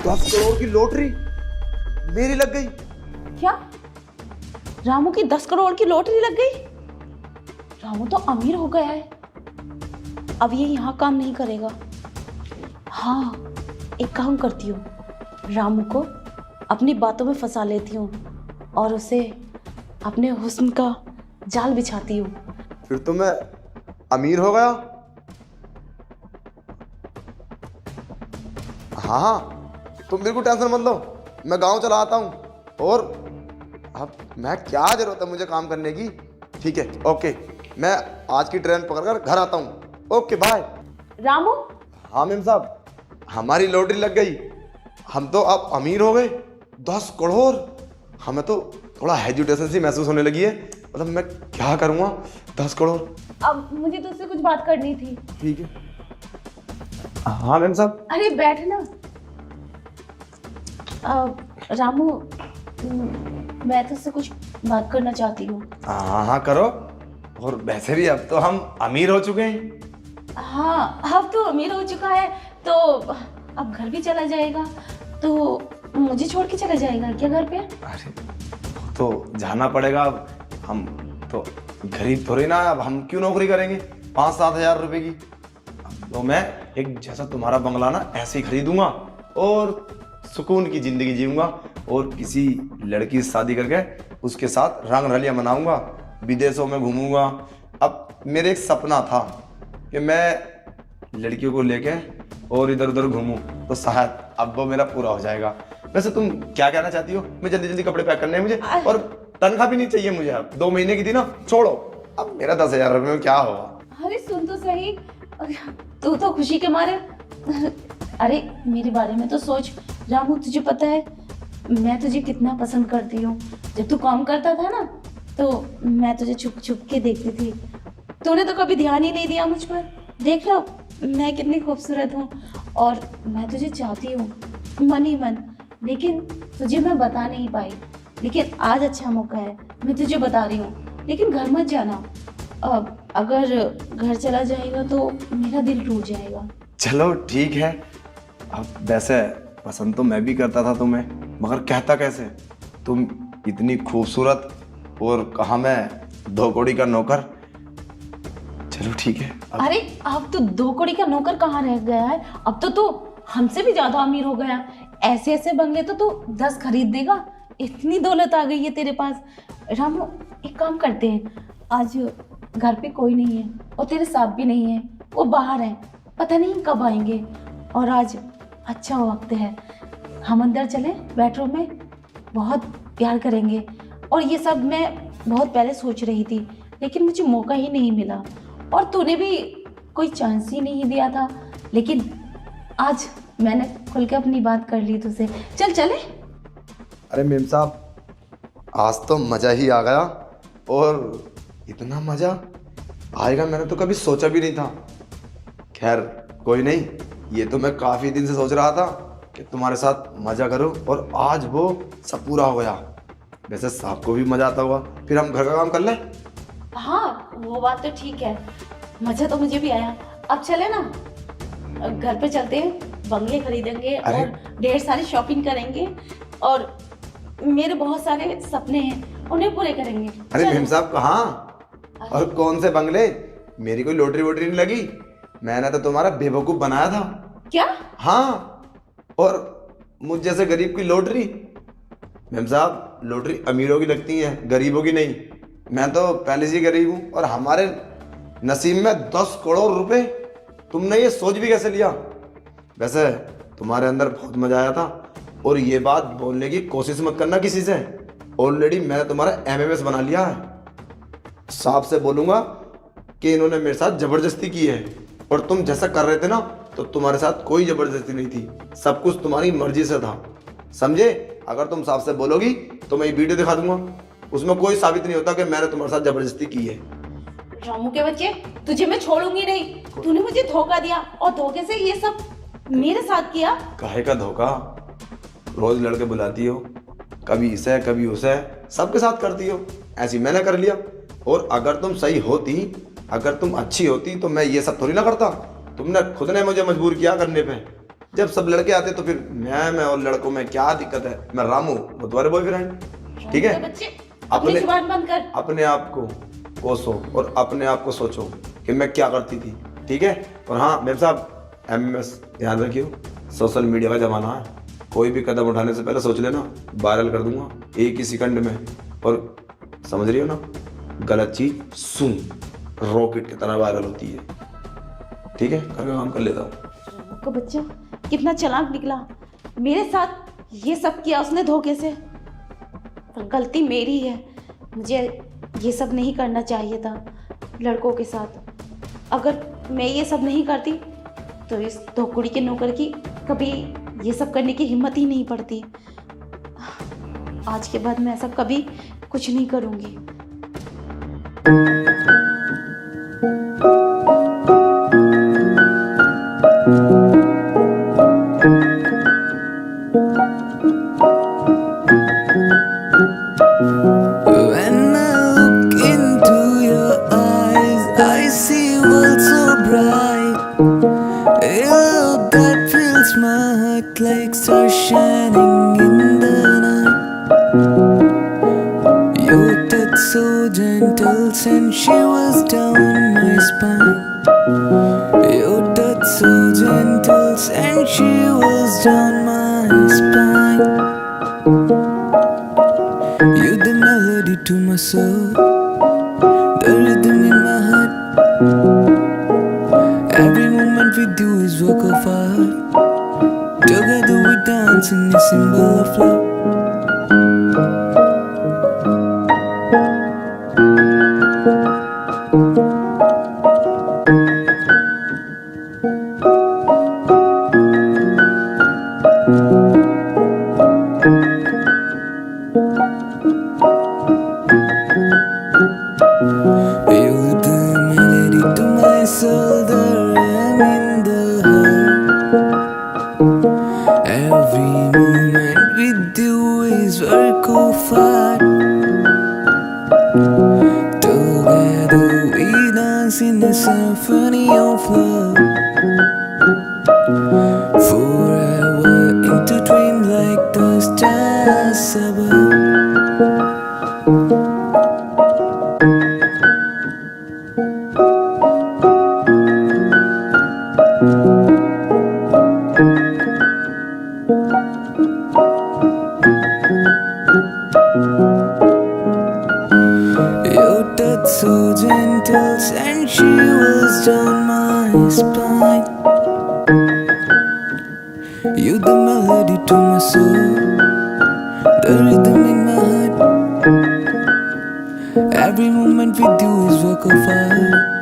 10 करोड़ की लॉटरी मेरी लग गई। क्या? रामू की 10 करोड़ की लॉटरी लग गई? रामू तो अमीर हो गया है। अब ये यहाँ काम नहीं करेगा। हाँ, एक काम करती हूँ, रामू को अपनी बातों में फंसा लेती हूँ और उसे अपने हुस्न का जाल बिछाती हूँ। फिर तो मैं अमीर हो गया। हाँ हाँ, तुम बिल्कुल टेंशन मत लो, मैं गांव चला आता हूँ। और अब मैं क्या जरूरत है मुझे काम करने की। ठीक है, ओके, मैं आज की ट्रेन पकड़कर घर आता हूँ। Okay bye. रामू, हाँ मेम साहब, हमारी लॉटरी लग गई। हम तो अब अमीर हो गए। 10 करोड़। हमें तो थोड़ा हेजिटेशन सी महसूस होने लगी है। मतलब मैं क्या करूँगा 10 करोड़। अब मुझे तुझसे कुछ बात करनी थी। ठीक है। हाँ मैम साहब। अरे बैठ ना। रामू, मैं तुझसे कुछ बात करना चाहती हूँ। हाँ हाँ करो। और वैसे भी अब तो हम अमीर हो चुके हैं। हाँ, अब तो अमीर हो चुका है तो अब घर भी चला जाएगा, तो मुझे छोड़ के चला जाएगा क्या घर पे? अरे तो जाना पड़ेगा। अब हम तो गरीब थोड़ी ना, अब हम क्यों नौकरी करेंगे 5-7 हजार रुपए की। अब तो मैं एक जैसा तुम्हारा बंगला ना ऐसे ही खरीदूंगा और सुकून की जिंदगी जीऊंगा और किसी लड़की से शादी करके उसके साथ रंग रलियां मनाऊंगा, विदेशों में घूमूंगा। अब मेरे एक सपना था कि मैं लड़कियों को लेके और इधर उधर घूमूं, तो शायद अब वो मेरा पूरा हो जाएगा। वैसे तुम क्या कहना चाहती हो? मैं जल्दी जल्दी कपड़े पैक करने हैं मुझे, और तनख्वाह भी नहीं चाहिए मुझे। अब 2 महीने की थी ना, छोड़ो। अब मेरा 10,000 रुपये में क्या होगा। अरे सुन तो सही, तू तो खुशी के मारे। अरे मेरे बारे में तो सोच रामू, तुझे पता है मैं तुझे कितना पसंद करती हूँ। जब तू काम करता था ना तो मैं तुझे छुप छुप के देखती थी। तूने तो कभी ध्यान ही नहीं दिया मुझ पर। देख लो मैं कितनी खूबसूरत हूँ और मैं तुझे चाहती हूँ मन ही मन, लेकिन तुझे मैं बता नहीं पाई। लेकिन आज अच्छा मौका है, मैं तुझे बता रही हूँ। लेकिन घर मत जाना, अब अगर घर चला जाएगा तो मेरा दिल टूट जाएगा। चलो ठीक है। अब वैसे पसंद तो मैं भी करता था तुम्हें, मगर कहता कैसे? तुम इतनी खूबसूरत और कहा मैं 2 कौड़ी का नौकर। चलो ठीक है। अरे अब तो 2 कौड़ी का नौकर कहाँ रह गया है, अब तो तू हमसे भी ज्यादा अमीर हो गया। ऐसे ऐसे बंगले तो तू 10 खरीद देगा, इतनी दौलत आ गई है तेरे पास। रामू, एक काम करते हैं, आज घर पे कोई नहीं है और तेरे साथ भी नहीं है, वो बाहर है, पता नहीं कब आएंगे। और आज अच्छा वक्त है, हम अंदर चलें बेडरूम में, बहुत प्यार करेंगे। और ये सब मैं बहुत पहले सोच रही थी, लेकिन मुझे मौका ही नहीं मिला और तूने भी कोई चांस ही नहीं दिया था। लेकिन आज मैंने खुल के अपनी बात कर ली तुझसे। चल चले। अरे मेम साहब, आज तो मज़ा ही आ गया। और इतना मज़ा आएगा मैंने तो कभी सोचा भी नहीं था। खैर कोई नहीं, ये तो मैं काफ़ी दिन से सोच रहा था कि तुम्हारे साथ मज़ा करूं, और आज वो सब पूरा हो गया। वैसे साहब को भी मज़ा आता होगा। फिर हम घर का काम कर लें। हाँ वो बात तो ठीक है, मजा तो मुझे भी आया। अब चले ना, घर पे चलते हैं, बंगले खरीदेंगे और ढेर सारी शॉपिंग करेंगे और मेरे बहुत सारे सपने हैं, उन्हें पूरे करेंगे। अरे चलो। मेम साहब कहाँ और कौन से बंगले? मेरी कोई लॉटरी वोटरी नहीं लगी। मैंने तो तुम्हारा बेवकूफ़ बनाया था। क्या? हाँ, और मुझ जैसे गरीब की लॉटरी? मेम साहब, लॉटरी अमीरों की लगती है, गरीबों की नहीं। मैं तो पहले से ही गरीब हूँ और हमारे नसीब में 10 करोड़ रुपए। तुमने ये सोच भी कैसे लिया? वैसे तुम्हारे अंदर बहुत मजा आया था, और ये बात बोलने की कोशिश मत करना किसी से। ऑलरेडी मैंने तुम्हारा एमएमएस बना लिया है। साहब से बोलूँगा कि इन्होंने मेरे साथ ज़बरदस्ती की है, और तुम जैसा कर रहे थे ना, तो तुम्हारे साथ कोई ज़बरदस्ती नहीं थी, सब कुछ तुम्हारी मर्जी से था, समझे? अगर तुम साहब से बोलोगी तो मैं ये वीडियो दिखा दूंगा, उसमें कोई साबित नहीं होता कि मैंने तुम्हारे साथ ज़बरदस्ती की है। रामू के बच्चे, तुझे मैं छोड़ूंगी नहीं। तूने मुझे धोखा दिया और धोखे से ये सब मेरे साथ किया। काहे का धोखा? रोज लड़के बुलाती हो, कभी इसे कभी उसे, सबके साथ करती हो। ऐसी मैंने कर लिया। और अगर तुम सही होती, अगर तुम अच्छी होती, तो मैं ये सब थोड़ी ना करता। तुमने खुद ने मुझे मजबूर किया करने पे। जब सब लड़के आते तो फिर मैं और लड़कों में क्या दिक्कत है? मैं रामू, वो तुम्हारे बॉयफ्रेंड, ठीक है? बच्चे अपनी जुबान बंद कर। अपने आप को कोसो और अपने आप को सोचो कि मैं क्या करती थी, ठीक है? और हाँ मेम साहब, एमएमएस ध्यान रखियो, सोशल मीडिया का जमाना है, कोई भी कदम उठाने से पहले सोच लेना, वायरल कर दूंगा एक ही सेकंड में। और समझ रही हो ना, गलत चीज सुन रॉकेट की तरह वायरल होती है, ठीक है? करके काम कर लेता हूँ। को बच्चा कितना चालाक निकला, मेरे साथ ये सब किया उसने धोखे से। पर गलती मेरी है, मुझे ये सब नहीं करना चाहिए था लड़कों के साथ। अगर मैं ये सब नहीं करती तो इस धोकुड़ी के नौकर की कभी ये सब करने की हिम्मत ही नहीं पड़ती। आज के बाद मैं ऐसा कभी कुछ नहीं करूँगी। When I look into your eyes, I see world so bright. A love that fills my heart like stars shining in the night. Your touch so gentle, sensuous down my spine. Your touch so gentle, sensuous down my spine. You're the melody to my soul, the rhythm in my heart. Every moment with you is work of art. Together we dance in a symbol of love. You're the melody to my soul, the rhythm in the heart. Every moment with you is work of art. Together we dance in a symphony of love. Forever intertwined like the stars above. Your touch so gentle, sensuous down my spine. You're the melody to my soul, the rhythm in my heart. Every moment with you is work of art.